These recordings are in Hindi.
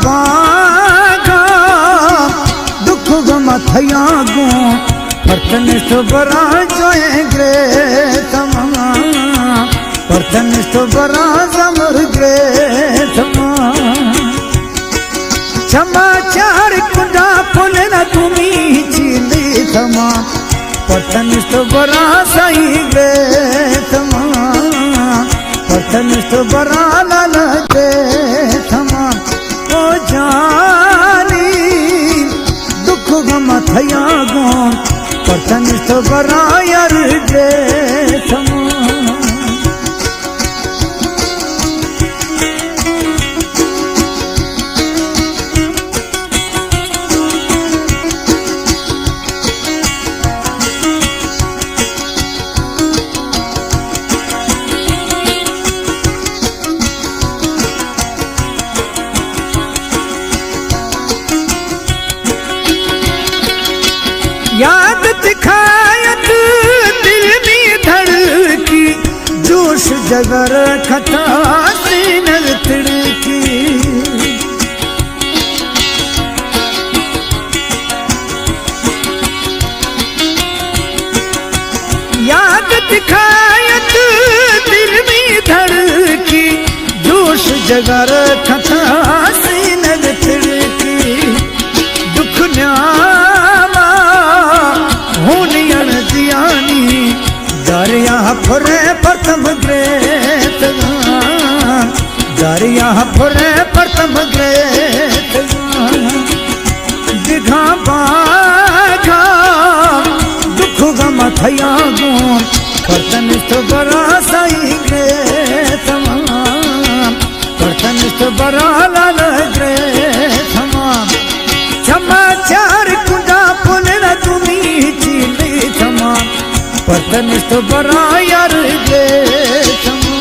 पागा दुख गम थया गो परतनिष्ठ बरा जाएंगे तमा परतनिष्ठ बरा जमर गे तमा समाचार कुंडा पुले न तुम्ही चिली तमा परतनिष्ठ बरा साई गे तमा परतनिष्ठ बरा लाल गे तमा ओ जानी दुख गम थया गो परतनिष्ठ बरा यार गे तमा याद दिखायत दिल में धड़की जोश जगर खता सीनर तिड़की याद दिखायत दिल में धड़की जोश जगर खता सीनर तिड़की दुख न्यामा होनियन जियानी दरिया फुरे प्रथम ग्रेत दरिया फुरे प्रथम ग्रेत दिखा बाघा दुख गम थया गो परतनिष्ठ बरा साई ग्रेत परतनिष्ठ बरा लाल ग्रेत समाचार कुंडा पुले न तुम्ही चिली तमा परतनिष्ठ बरा यार गे तमा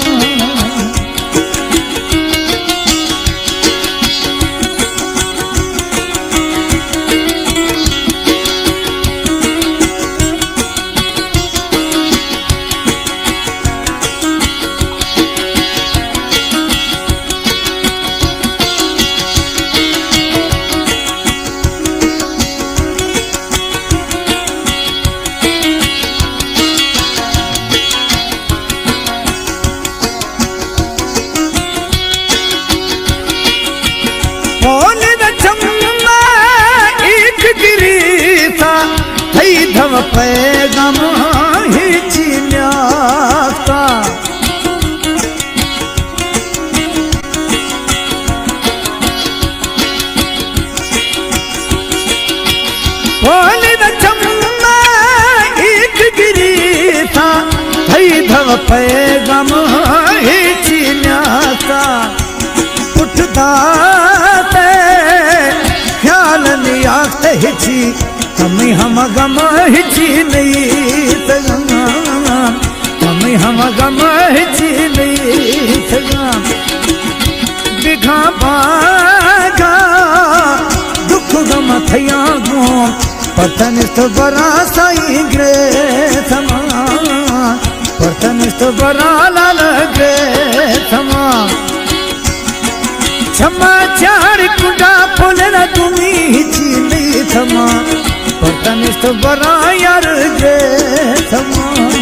धव पैगम हिची न्याता बोले न चम्मा एक गिरी था थई धव पैगम हिची न्याता उठता ते ख्याल नियाते हिची हमें हम गम हिची नहीं तगा हमें हम गम हिची नहीं तगा दिखा पागा दुख गम थया गो परतनिष्ठ बरा साई ग्रे थमा परतनिष्ठ बरा लाल ग्रे थमा समाचार कुंडा पुले न तुम्ही हिची नहीं थमा परतनिष्ठ बरा यार गे तमा